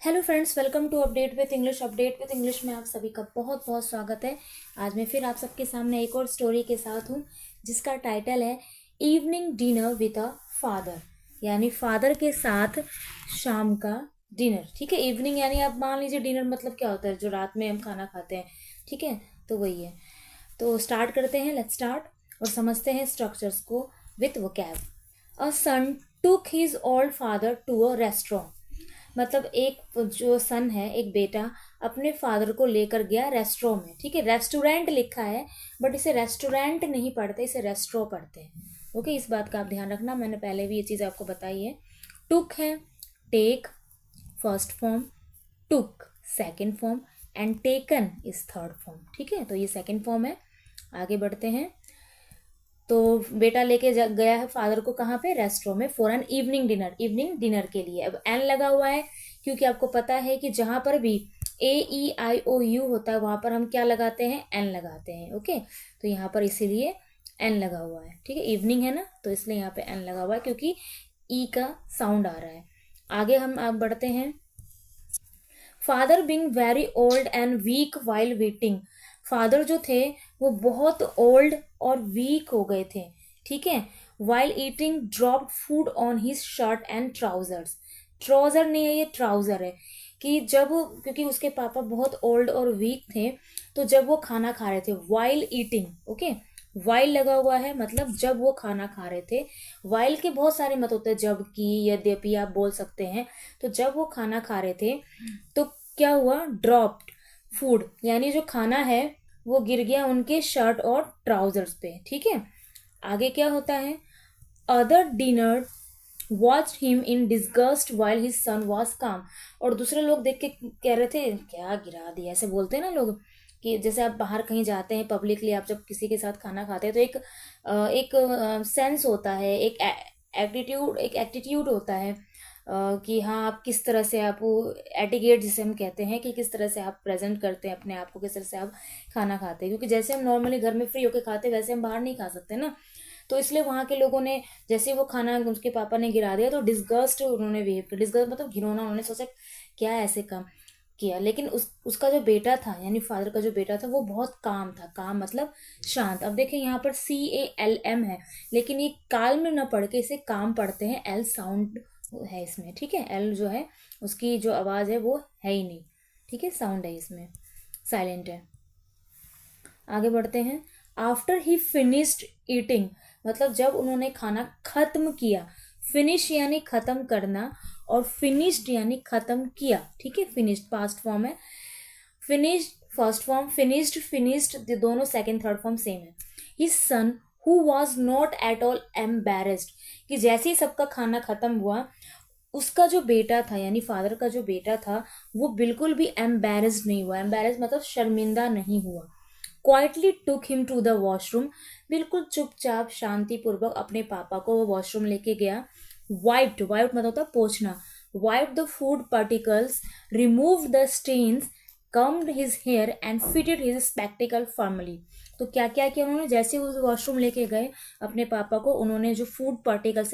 Hello friends, welcome to update with English में आप सभी का बहुत बहुत स्वागत है। आज मैं फिर आप सबके सामने एक और स्टोरी के साथ हूँ जिसका टाइटल है evening dinner with a father, यानी फादर के साथ शाम का डिनर। ठीक है, इवनिंग यानी आप मान लीजिए डिनर मतलब क्या होता है, जो रात में हम खाना खाते हैं। ठीक है, तो वही है। तो स्टार्ट करते हैं, लेट्स स्टार्ट और समझते हैं स्ट्रक्चर्स को with vocab. A son took his old father to a restaurant, मतलब एक जो सन है, एक बेटा अपने फादर को लेकर गया रेस्टोरेंट में। ठीक है, रेस्टोरेंट लिखा है बट इसे रेस्टोरेंट नहीं पढ़ते, इसे रेस्टोरेंट पढ़ते हैं। ओके, इस बात का आप ध्यान रखना, मैंने पहले भी ये चीज़ आपको बताई है। टुक है take first form, took second form and taken is third form. ठीक है, तो ये सेकंड फॉर्म है। आगे बढ़ते हैं। तो बेटा लेके गया है फादर को कहाँ पे, रेस्टोरेंट में, फॉर एन इवनिंग डिनर के लिए। अब एन लगा हुआ है क्योंकि आपको पता है कि जहां पर भी AEIOU होता है वहां पर हम क्या लगाते हैं, एन लगाते हैं। ओके, तो यहाँ पर इसीलिए एन लगा हुआ है। ठीक है, इवनिंग है ना, तो इसलिए यहाँ पे एन लगा हुआ है क्योंकि ई का साउंड आ रहा है। आगे हम आप बढ़ते हैं। Father being very old and weak while waiting, father जो थे वो बहुत ओल्ड और वीक हो गए थे। ठीक है, while eating dropped food on his shirt and trousers, trouser नहीं है ये ट्राउजर है। कि जब, क्योंकि उसके पापा बहुत ओल्ड और वीक थे, तो जब वो खाना खा रहे थे वाइल ईटिंग, ओके, वाइल लगा हुआ है मतलब जब वो खाना खा रहे थे। वाइल के बहुत सारे मत होते हैं, जबकि, यद्यपि आप बोल सकते हैं। तो जब वो खाना खा रहे थे तो क्या हुआ, ड्रॉप्ड फूड यानी जो खाना है वो गिर गया उनके शर्ट और ट्राउजर्स पे। ठीक है, आगे क्या होता है, other dinner watch him in disgust while his son was काम, और दूसरे लोग देख के कह रहे थे क्या गिरा दिया, ऐसे बोलते हैं ना लोग। कि जैसे आप बाहर कहीं जाते हैं पब्लिकली, आप जब किसी के साथ खाना खाते हैं तो एक सेंस होता है, एक एटीट्यूड होता है। कि हाँ, आप किस तरह से, आप एटिकेट जिसे हम कहते हैं, कि किस तरह से आप प्रेजेंट करते हैं अपने आप को, किस तरह से आप खाना खाते हैं। क्योंकि जैसे हम नॉर्मली घर में फ्री होकर खाते हैं वैसे हम बाहर नहीं खा सकते ना। तो इसलिए वहाँ के लोगों ने, जैसे वो खाना उसके पापा ने गिरा दिया तो डिस्गस्ट उन्होंने बिहेव किया। डिस्गस्ट मतलब घिनौना, उन्होंने सोचा क्या ऐसे काम किया। लेकिन उसका जो बेटा था, यानी फादर का जो बेटा था, वो बहुत काम था। काम मतलब शांत। अब देखें यहाँ पर CALM है, लेकिन ये काल्म न पढ़ के इसे काम पढ़ते हैं, एल साउंड है इसमें। ठीक है, एल जो है उसकी जो आवाज है वो है ही नहीं। ठीक है, साउंड है इसमें, साइलेंट है। आगे बढ़ते हैं। आफ्टर ही फिनिश्ड ईटिंग, मतलब जब उन्होंने खाना खत्म किया। फिनिश यानी खत्म करना और फिनिश्ड यानी खत्म किया। ठीक है, फिनिश्ड पास्ट फॉर्म है, फिनिश्ड फर्स्ट फॉर्म, फिनिश्ड दोनों सेकंड थर्ड फॉर्म सेम है। His son who was not at all embarrassed, कि जैसे ही सबका खाना खत्म हुआ उसका जो बेटा था, यानी फादर का जो बेटा था, वो बिल्कुल भी एम्बेरेस्ड नहीं हुआ। एम्बेरेस्ड मतलब शर्मिंदा नहीं हुआ। Quietly took him to the washroom, बिल्कुल चुपचाप शांतिपूर्वक अपने पापा को वो वॉशरूम लेके गया। वाइप्ड मतलब होता पोछना, wiped the food particles, remove the stains, combed his hair and fitted his spectacle firmly. तो क्या क्या किया उन्होंने, जैसे उस वॉशरूम लेके गए अपने पापा को, उन्होंने जो फूड पार्टिकल्स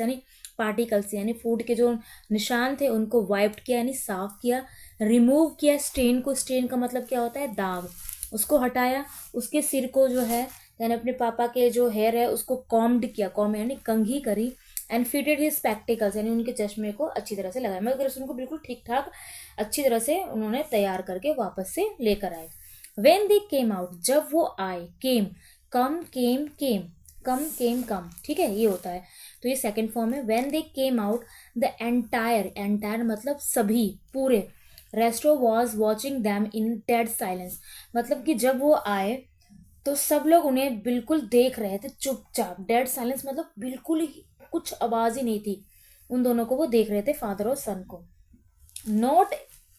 यानी फूड के जो निशान थे उनको वाइप्ड किया यानी साफ किया। रिमूव किया स्टेन को, स्टेन का मतलब क्या होता है, दाग, उसको हटाया। उसके सिर को जो है, यानी अपने पापा के जो हेयर है उसको कॉम्ड किया, कॉम यानी कंघी करी। एंड फिटेड हिज स्पेक्टिकल्स यानी उनके चश्मे को अच्छी तरह से लगाया, मगर उनको बिल्कुल ठीक ठाक अच्छी तरह से उन्होंने तैयार करके वापस से लेकर आए। वेन दे केम आउट, जब वो आए, केम, कम केम केम, कम केम कम। ठीक है, ये होता है, तो ये सेकंड फॉर्म है। When they came out the entire मतलब सभी, पूरे, resto was watching them in dead silence, मतलब कि जब वो आए तो सब लोग उन्हें बिल्कुल देख रहे थे चुपचाप। डेड साइलेंस मतलब बिल्कुल ही कुछ आवाज ही नहीं थी, उन दोनों को वो देख रहे थे, फादर और सन को। Not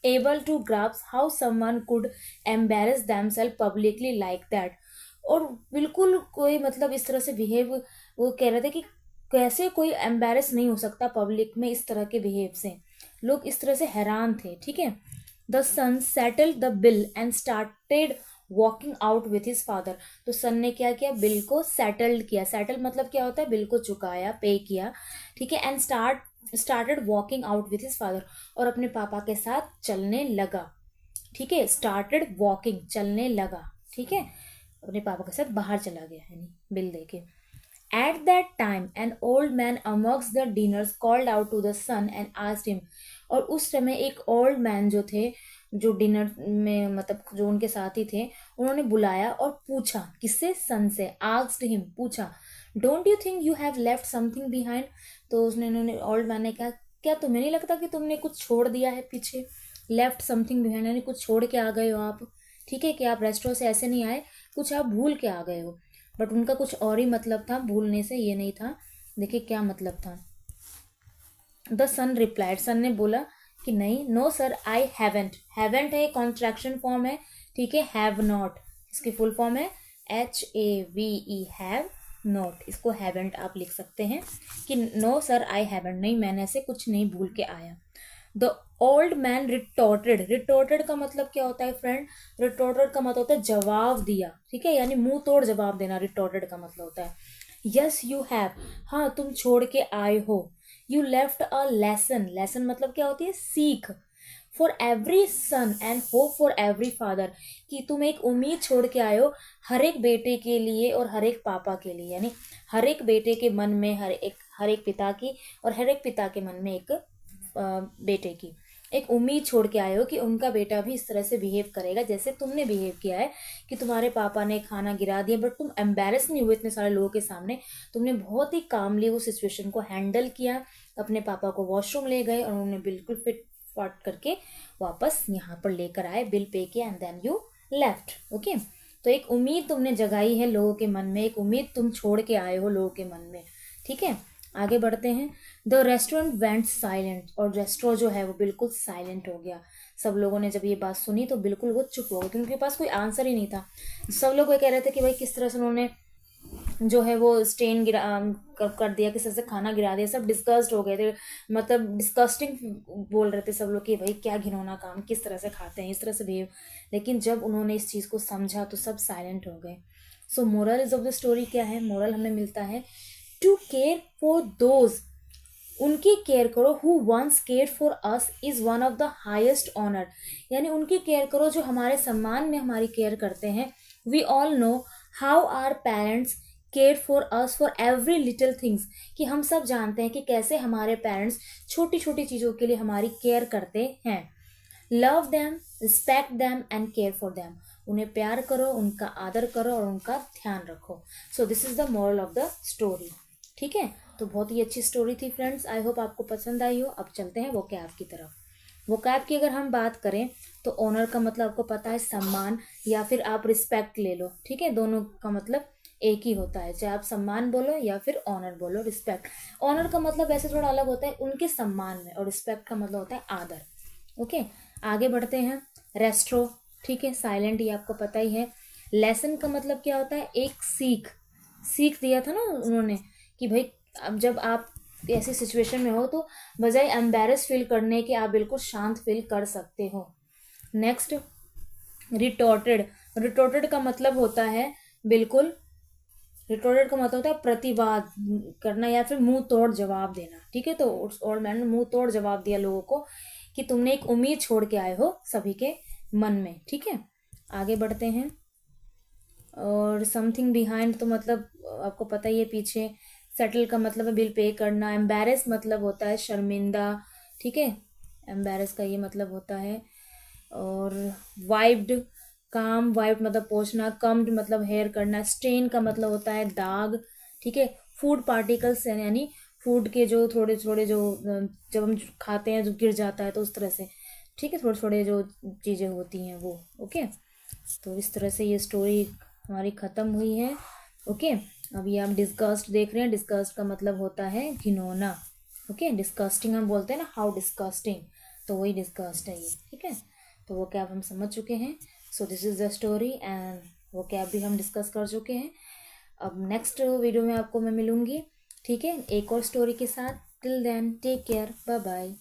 able to grasp how someone could embarrass themselves publicly like that, और बिल्कुल कोई मतलब इस तरह से बिहेव, वो कह रहे थे कि कैसे कोई एम्बेरस नहीं हो सकता पब्लिक में इस तरह के बिहेव से। लोग इस तरह से हैरान थे। ठीक है, the son settled the bill and started walking out with his father, तो सन ने क्या किया, बिल को सेटल्ड किया। सेटल मतलब क्या होता है, बिल को चुकाया, पे किया। ठीक है, and started walking out with his father, और अपने पापा के साथ चलने लगा, ठीक है, स्टार्टेड वॉकिंग, चलने लगा, ठीक है, अपने पापा के साथ बाहर चला गया, यानी बिल दे के। At that time, an old man amongst the dinners called out to the son and asked him, और उस समय एक ओल्ड मैन जो थे, जो डिनर में मतलब जो उनके साथी थे, उन्होंने बुलाया और पूछा, किससे, सन से, asked him, पूछा, don't you think you have left something behind, तो उन्होंने ओल्ड मैन ने कहा, क्या तुम्हें नहीं लगता कि तुमने कुछ छोड़ दिया है पीछे, लेफ्ट समथिंग बिहाइंड, यानी कुछ छोड़ के आ गए हो आप, ठीक है, कि आप रेस्टोरेंट से ऐसे नहीं आए, कुछ आप भूल के आ गए हो। बट उनका कुछ और ही मतलब था, भूलने से ये नहीं था। देखिए क्या मतलब था। द सन रिप्लाइड, सन ने बोला कि नहीं, no sir I haven't, haven't है कॉन्ट्रैक्शन फॉर्म है, ठीक है, हैव नॉट इसकी फुल फॉर्म है HAVE, हैव नॉट, इसको हैवेंट आप लिख सकते हैं कि नो सर आई हैवेंट, नहीं मैंने ऐसे कुछ नहीं भूल के आया। द ओल्ड मैन रिटोर्टेड, रिटोर्टेड का मतलब क्या होता है फ्रेंड, रिटोर्टेड का मतलब होता है जवाब दिया, ठीक है, यानी मुंह तोड़ जवाब देना, रिटोर्टेड का मतलब होता है। यस यू हैव, हाँ तुम छोड़ के आए हो। You left a lesson, lesson मतलब क्या होती है, सीख। For every son and hope for every father, कि तुम एक उम्मीद छोड़ के आए हो हर एक बेटे के लिए और हर एक पापा के लिए, यानी हर एक बेटे के मन में हर एक पिता की, और हर एक पिता के मन में एक बेटे की एक उम्मीद छोड़ के आए हो कि उनका बेटा भी इस तरह से बिहेव करेगा जैसे तुमने बिहेव किया है, कि तुम्हारे पापा ने खाना गिरा दिया बट तुम एम्बेरस नहीं हुए इतने सारे लोगों के सामने, तुमने बहुत ही कामली वो सिचुएशन को हैंडल किया, अपने पापा को वॉशरूम ले गए और उन्होंने बिल्कुल फिट फाट करके वापस यहाँ पर लेकर आए, बिल पे किया and then you left. Okay, तो एक उम्मीद तुमने जगाई है लोगों के मन में, एक उम्मीद तुम छोड़ के आए हो लोगों के मन में, ठीक है। आगे बढ़ते हैं। द रेस्टोरेंट वेंट साइलेंट, और रेस्टोरेंट जो है वो बिल्कुल साइलेंट हो गया। सब लोगों ने जब ये बात सुनी तो बिल्कुल वो चुप हो गए, क्योंकि उनके पास कोई आंसर ही नहीं था। सब लोग ये कह रहे थे कि भाई किस तरह से उन्होंने जो है वो स्टेन गिरा कर दिया, किस तरह से खाना गिरा दिया, सब डिस्कस्ड हो गए थे, मतलब डिस्कस्टिंग बोल रहे थे सब लोग कि भाई क्या घिनौना काम, किस तरह से खाते हैं, इस तरह से बिहेव। लेकिन जब उन्होंने इस चीज़ को समझा तो सब साइलेंट हो गए। So moral of the story क्या है, मोरल हमें मिलता है टू केयर फॉर दोज, उनकी केयर करो who once care for us is one of the highest honour, यानी उनकी केयर करो जो हमारे सम्मान में हमारी केयर करते हैं। We all know how our parents care for us for every little things, कि हम सब जानते हैं कि कैसे हमारे पेरेंट्स छोटी छोटी चीज़ों के लिए हमारी केयर करते हैं। Love them, respect them and care for them, उन्हें प्यार करो, उनका आदर करो और उनका ध्यान रखो। So this is the moral of the story, ठीक है। तो बहुत ही अच्छी स्टोरी थी फ्रेंड्स, आई होप आपको पसंद आई हो। अब चलते हैं वोकैब की तरफ। वोकैब की अगर हम बात करें तो ऑनर का मतलब आपको पता है सम्मान, या फिर आप रिस्पेक्ट ले लो, ठीक है, दोनों का मतलब एक ही होता है, चाहे आप सम्मान बोलो या फिर ऑनर बोलो, रिस्पेक्ट। ऑनर का मतलब वैसे थोड़ा अलग होता है उनके सम्मान में, और रिस्पेक्ट का मतलब होता है आदर। ओके, आगे बढ़ते हैं। रेस्ट्रो, ठीक है, साइलेंट, ये आपको पता ही है। लेसन का मतलब क्या होता है, एक सीख, सीख दिया था ना उन्होंने कि भाई अब जब आप ऐसी सिचुएशन में हो तो बजाय एम्बेरस फील करने के आप बिल्कुल शांत फील कर सकते हो। नेक्स्ट, रिटोर्टेड, रिटोर्टेड का मतलब होता है बिल्कुल, रिटोर्टेड का मतलब होता है प्रतिवाद करना या फिर मुंह तोड़ जवाब देना, ठीक है। तो ओल्ड मैन ने मुंह तोड़ जवाब दिया लोगों को कि तुमने एक उम्मीद छोड़ के आए हो सभी के मन में, ठीक है। आगे बढ़ते हैं। और समथिंग बिहाइंड तो मतलब आपको पता ही है पीछे। सेटल का मतलब है बिल पे करना। एम्बेरस मतलब होता है शर्मिंदा, ठीक है, एम्बेरस का ये मतलब होता है। और वाइप्ड, काम, वाइप्ड मतलब पोंछना, कम्ड मतलब हेयर करना। स्टेन का मतलब होता है दाग, ठीक है। फूड पार्टिकल्स यानी फूड के जो थोड़े थोड़े जो जब हम खाते हैं जो गिर जाता है तो उस तरह से, ठीक है, थोड़े थोड़े जो चीज़ें होती हैं वो। ओके, तो इस तरह से ये स्टोरी हमारी ख़त्म हुई है। ओके, अभी आप डिस्गस्ट देख रहे हैं। डिस्गस्ट का मतलब होता है घिनौना। ओके, डिस्गस्टिंग हम बोलते हैं ना, हाउ डिस्गस्टिंग, तो वही डिस्गस्ट है ये, ठीक है। तो वो कैब हम समझ चुके हैं। So this is the story and वो कैब भी हम डिस्कस कर चुके हैं। अब नेक्स्ट वीडियो में आपको मैं मिलूँगी, ठीक है, एक और स्टोरी के साथ। Till then take care, bye bye.